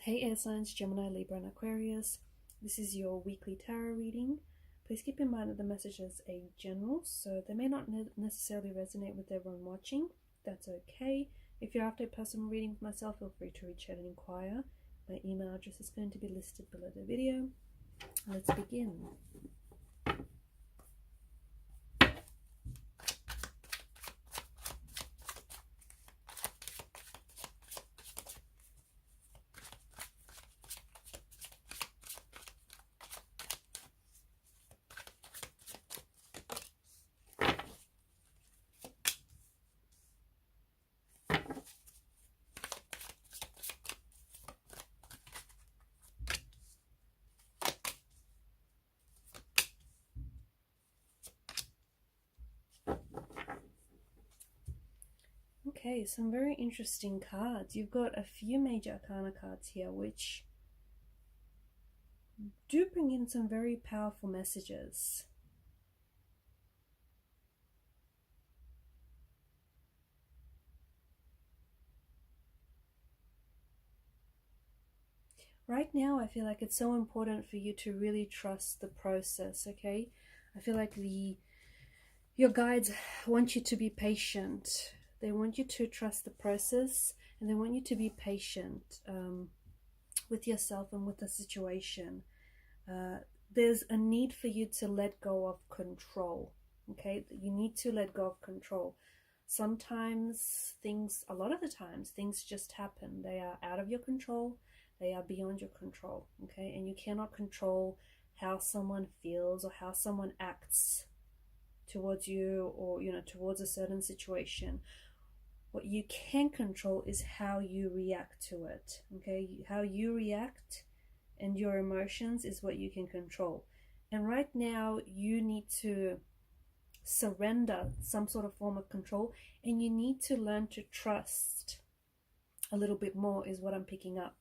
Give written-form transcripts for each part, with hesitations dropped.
Hey air signs, Gemini, Libra and Aquarius. This is your weekly tarot reading. Please keep in mind that the message is a general, so they may not necessarily resonate with everyone watching. That's okay. If you're after a personal reading with myself, feel free to reach out and inquire. My email address is going to be listed below the video. Let's begin. Okay, some very interesting cards. You've got a few major arcana cards here, which do bring in some very powerful messages. Right now, I feel like it's so important for you to really trust the process, okay? I feel like your guides want you to be patient. They want you to trust the process, and they want you to be patient with yourself and with the situation. There's a need for you to let go of control, okay? You need to let go of control. Sometimes a lot of the times, things just happen. They are out of your control. They are beyond your control, okay? And you cannot control how someone feels or how someone acts towards you, or towards a certain situation. What you can control is how you react to it, okay? How you react and your emotions is what you can control. And right now you need to surrender some sort of form of control, and you need to learn to trust a little bit more is what I'm picking up.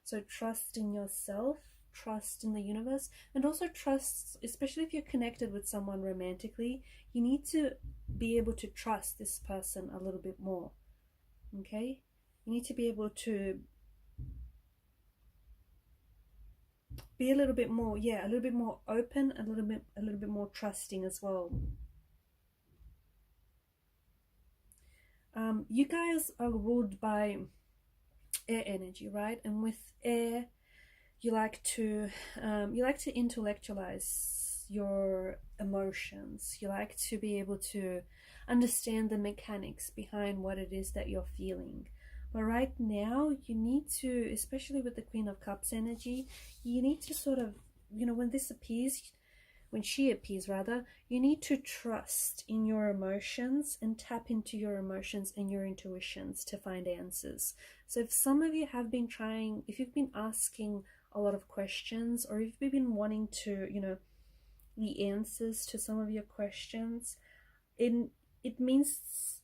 So trust in yourself, trust in the universe, and also trust, especially if you're connected with someone romantically, you need to be able to trust this person a little bit more, okay? You need to be able to be a little bit more, a little bit more open, a little bit more trusting as well. You guys are ruled by air energy, right? And with air, you like to intellectualize your emotions. You like to be able to understand the mechanics behind what it is that you're feeling. But right now, you need to, especially with the Queen of Cups energy, you need to sort of, when she appears rather, you need to trust in your emotions and tap into your emotions and your intuitions to find answers. So if some of you have been if you've been asking a lot of questions, or if you've been wanting to, the answers to some of your questions, it means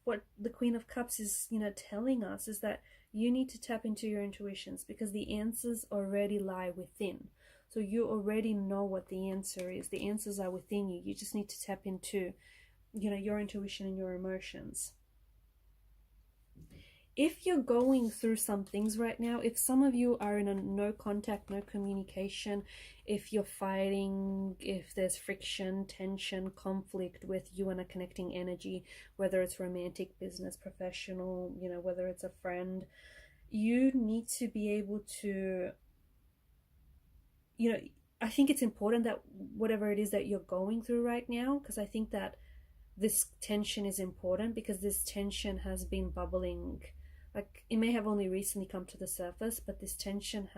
what the Queen of Cups is, telling us is that you need to tap into your intuitions, because the answers already lie within. So you already know what the answer is. The answers are within you. You just need to tap into, your intuition and your emotions. If you're going through some things right now, if some of you are in a no contact, no communication, if you're fighting, if there's friction, tension, conflict with you and a connecting energy, whether it's romantic, business, professional, whether it's a friend, you need to be able to, I think it's important that whatever it is that you're going through right now, because I think that this tension is important, because this tension has been bubbling. Like, it may have only recently come to the surface, but this tension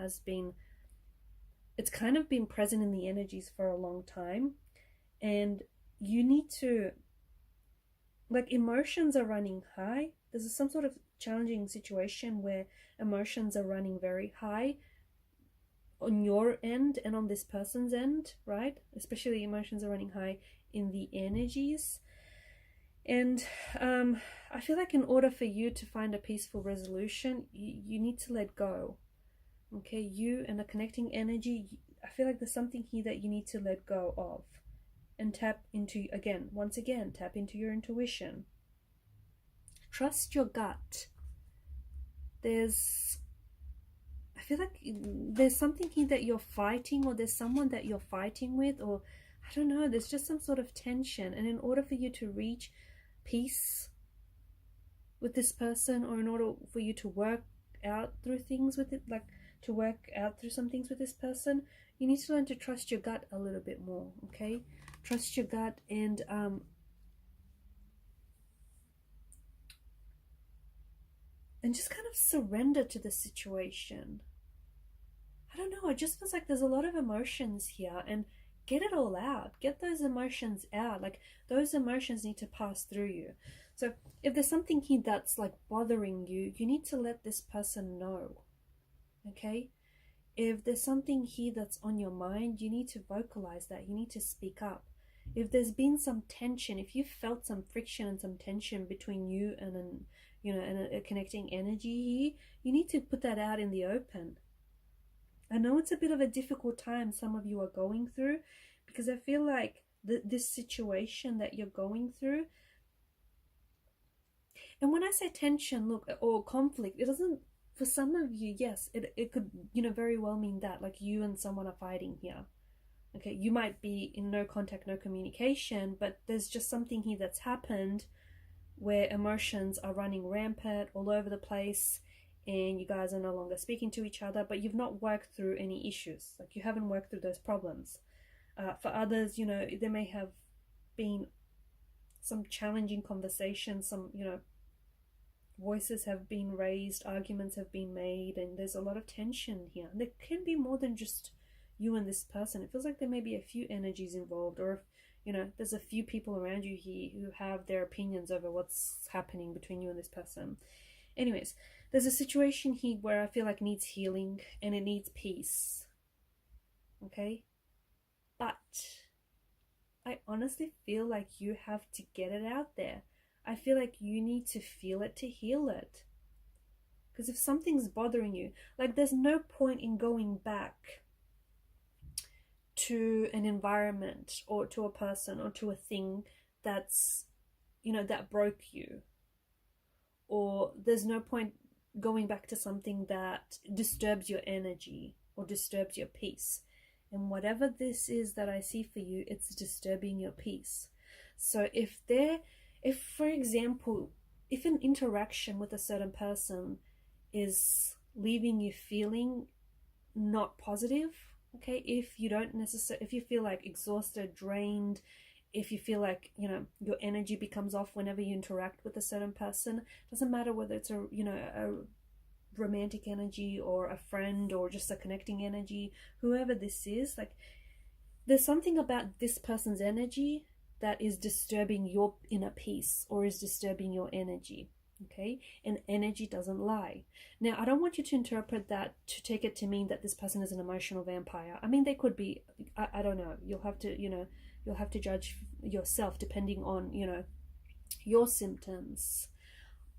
it's kind of been present in the energies for a long time. And you need to, emotions are running high. There's some sort of challenging situation where emotions are running very high on your end and on this person's end, right? Especially emotions are running high in the energies. And I feel like in order for you to find a peaceful resolution, you need to let go. Okay, you and the connecting energy, I feel like there's something here that you need to let go of and tap into, once again, tap into your intuition. Trust your gut. feel like there's something here that you're fighting, or there's someone that you're fighting with, or I don't know, there's just some sort of tension. And in order for you to reach peace with this person, or in order for you to work out through things with it, like to work out through some things with this person, you need to learn to trust your gut a little bit more, okay? Trust your gut, and just kind of surrender to the situation. I don't know, it just feels like there's a lot of emotions here, and get it all out. Get those emotions out. Like, those emotions need to pass through you. So if there's something here that's like bothering you, you need to let this person know, okay? If there's something here that's on your mind, you need to vocalize that. You need to speak up. If there's been some tension, if you felt some friction and some tension between you and a connecting energy here, you need to put that out in the open. I know it's a bit of a difficult time some of you are going through, because I feel like this situation that you're going through, and when I say tension, look, or conflict, it doesn't, for some of you, yes, it could, very well mean that, like you and someone are fighting here. Okay, you might be in no contact, no communication, but there's just something here that's happened where emotions are running rampant all over the place, and you guys are no longer speaking to each other, but you've not worked through any issues. Like, you haven't worked through those problems. For others, there may have been some challenging conversations, some, voices have been raised, arguments have been made, and there's a lot of tension here. And there can be more than just you and this person. It feels like there may be a few energies involved, or if, there's a few people around you here who have their opinions over what's happening between you and this person. Anyways, there's a situation here where I feel like needs healing, and it needs peace. Okay? But I honestly feel like you have to get it out there. I feel like you need to feel it to heal it. Because if something's bothering you, like, there's no point in going back to an environment, or to a person, or to a thing that's, that broke you. Or there's no point going back to something that disturbs your energy or disturbs your peace. And whatever this is that I see for you, it's disturbing your peace. So if, for example, if an interaction with a certain person is leaving you feeling not positive, okay, if you feel like exhausted, drained, if you feel like, your energy becomes off whenever you interact with a certain person, doesn't matter whether it's a romantic energy, or a friend, or just a connecting energy, whoever this is, like, there's something about this person's energy that is disturbing your inner peace, or is disturbing your energy. Okay, and energy doesn't lie. Now, I don't want you to interpret that to take it to mean that this person is an emotional vampire. I mean, they could be. I don't know. You'll have to judge yourself depending on your symptoms.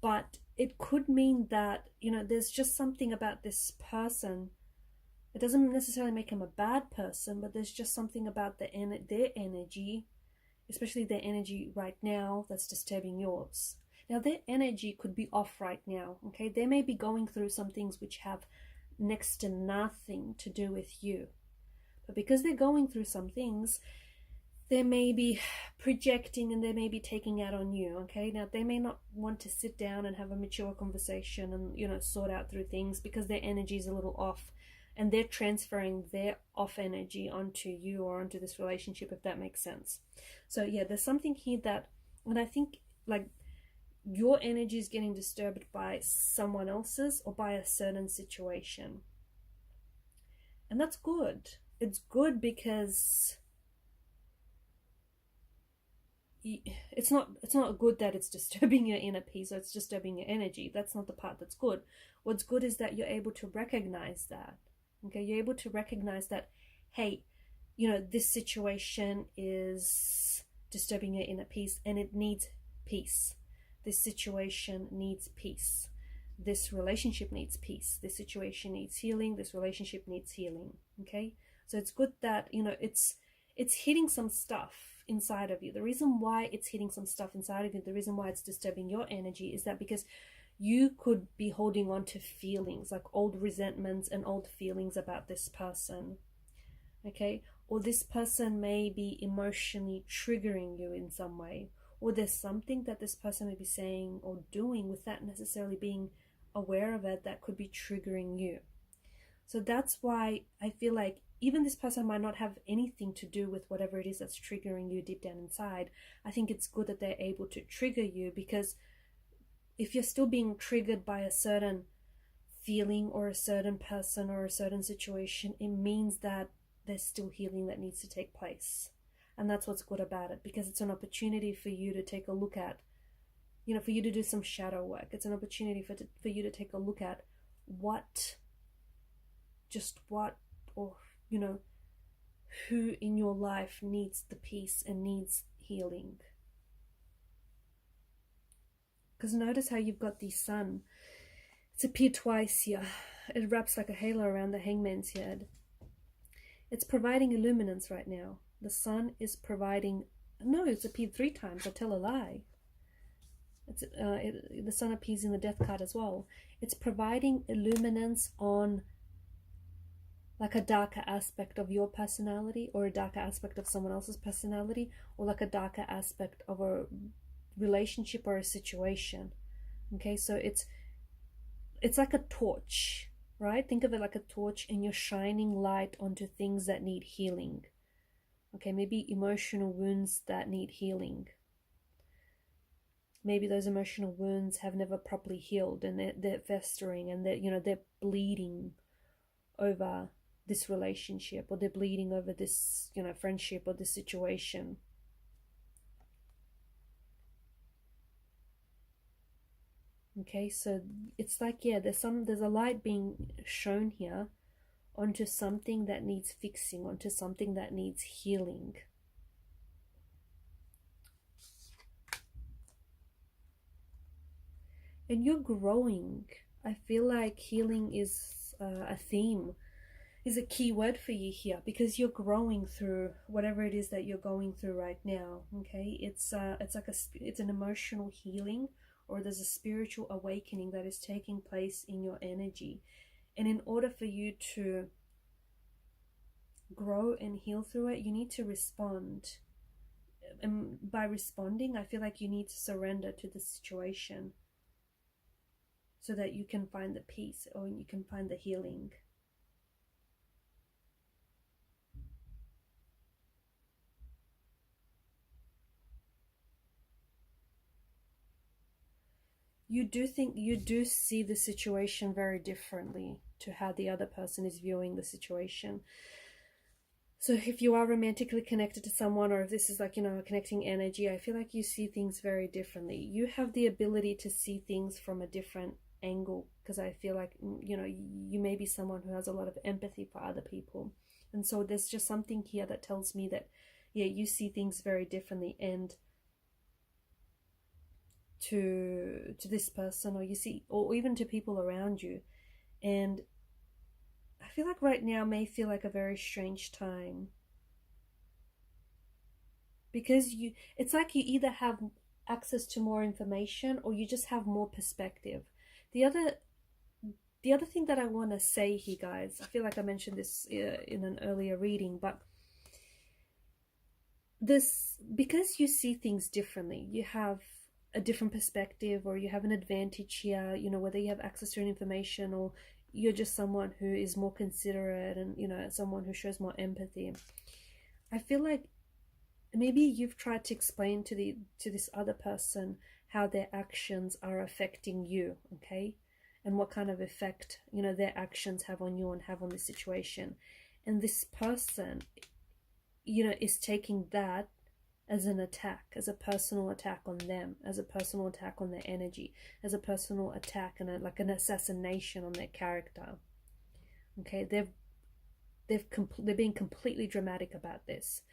But it could mean that there's just something about this person. It doesn't necessarily make him a bad person, but there's just something about their energy, especially their energy right now, that's disturbing yours. Now, their energy could be off right now, okay? They may be going through some things which have next to nothing to do with you. But because they're going through some things, they may be projecting, and they may be taking out on you, okay? Now, they may not want to sit down and have a mature conversation and, sort out through things, because their energy is a little off, and they're transferring their off energy onto you, or onto this relationship, if that makes sense. So, yeah, there's something here that, and I think, like, your energy is getting disturbed by someone else's, or by a certain situation. And that's good. It's good, because it's not good that it's disturbing your inner peace, or it's disturbing your energy. That's not the part that's good. What's good is that you're able to recognize that. Okay, you're able to recognize that, hey, this situation is disturbing your inner peace, and it needs peace. This situation needs peace. This relationship needs peace. This situation needs healing. This relationship needs healing. Okay? So it's good that, it's hitting some stuff inside of you. The reason why it's hitting some stuff inside of you, the reason why it's disturbing your energy, is that because you could be holding on to feelings, like old resentments and old feelings about this person, okay? Or this person may be emotionally triggering you in some way, or there's something that this person may be saying or doing without necessarily being aware of it that could be triggering you. So that's why I feel like even this person might not have anything to do with whatever it is that's triggering you deep down inside. I think it's good that they're able to trigger you, because if you're still being triggered by a certain feeling or a certain person or a certain situation, it means that there's still healing that needs to take place. And that's what's good about it, because it's an opportunity for you to take a look at, for you to do some shadow work. It's an opportunity for you to take a look at what, or, who in your life needs the peace and needs healing. Because notice how you've got the sun. It's appeared twice here. It wraps like a halo around the hangman's head. It's providing illuminance right now. The sun is providing... No, it's appeared 3 times. I tell a lie. The sun appears in the death card as well. It's providing illuminance on like a darker aspect of your personality, or a darker aspect of someone else's personality, or like a darker aspect of a relationship or a situation. Okay, so it's like a torch, right? Think of it like a torch, and you're shining light onto things that need healing. Okay, maybe emotional wounds that need healing. Maybe those emotional wounds have never properly healed, and they're festering, and they're bleeding over this relationship, or they're bleeding over this, friendship or this situation. Okay, so it's like, there's a light being shown here onto something that needs fixing, onto something that needs healing. And you're growing. I feel like healing is a theme, is a key word for you here, because you're growing through whatever it is that you're going through right now. Okay, it's an emotional healing, or there's a spiritual awakening that is taking place in your energy. And in order for you to grow and heal through it, you need to respond. And by responding, I feel like you need to surrender to the situation so that you can find the peace, or you can find the healing. You do see the situation very differently to how the other person is viewing the situation. So if you are romantically connected to someone, or if this is like, a connecting energy, I feel like you see things very differently. You have the ability to see things from a different angle, because I feel like, you may be someone who has a lot of empathy for other people. And so there's just something here that tells me that, you see things very differently, and to this person, or even to people around you. And I feel like right now may feel like a very strange time, because it's like you either have access to more information, or you just have more perspective. The other thing that I want to say here, guys, I feel like I mentioned this in an earlier reading, but because you see things differently, you have a different perspective, or you have an advantage here, whether you have access to information, or you're just someone who is more considerate, and someone who shows more empathy. I feel like maybe you've tried to explain to this other person how their actions are affecting you, okay, and what kind of effect their actions have on you and have on the situation. And this person is taking that as an attack, as a personal attack on them, as a personal attack on their energy, as a personal attack and like an assassination on their character. Okay, they're being completely dramatic about this.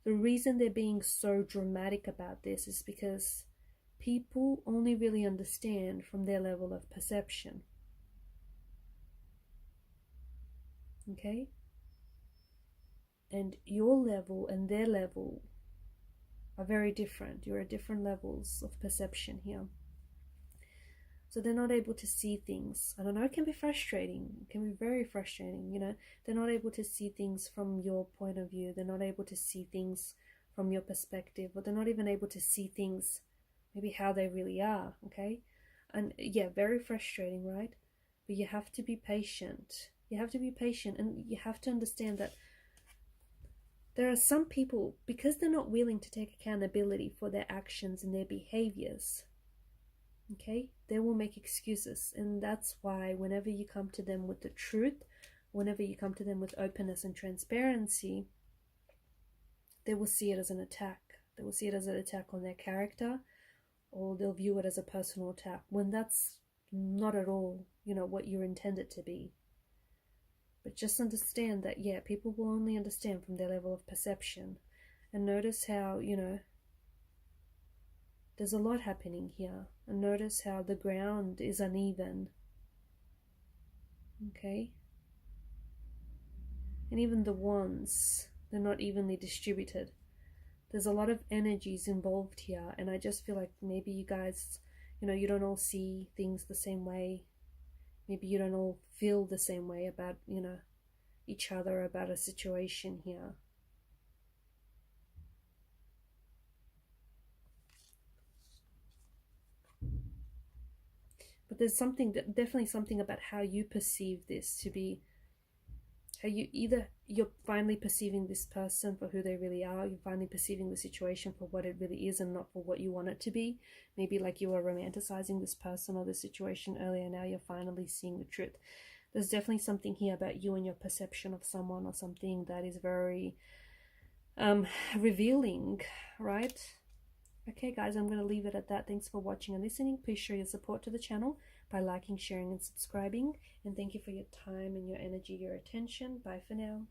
The reason they're being so dramatic about this is because people only really understand from their level of perception. Okay? And your level and their level are very different. You're at different levels of perception here. So they're not able to see things. I don't know, it can be frustrating. It can be very frustrating, you know. They're not able to see things from your point of view. They're not able to see things from your perspective, or they're not even able to see things maybe how they really are, okay? And yeah, very frustrating, right? But you have to be patient. You have to be patient, and you have to understand that there are some people, because they're not willing to take accountability for their actions and their behaviors, okay, they will make excuses. And that's why whenever you come to them with the truth, whenever you come to them with openness and transparency, they will see it as an attack. They will see it as an attack on their character, or they'll view it as a personal attack, when that's not at all, you know, what you're intended to be. But just understand that, yeah, people will only understand from their level of perception. And notice how, you know, there's a lot happening here. And notice how the ground is uneven. Okay? And even the wands, they're not evenly distributed. There's a lot of energies involved here. And I just feel like maybe you guys, you know, you don't all see things the same way. Maybe you don't all feel the same way about, you know, each other, about a situation here. But there's something, definitely something about how you perceive this to be, how you either, you're finally perceiving this person for who they really are, you're finally perceiving the situation for what it really is and not for what you want it to be. Maybe like you were romanticizing this person or the situation earlier, now you're finally seeing the truth. There's definitely something here about you and your perception of someone, or something that is very revealing, right? Okay guys, I'm going to leave it at that. Thanks for watching and listening. Please show your support to the channel by liking, sharing and subscribing. And thank you for your time and your energy, your attention. Bye for now.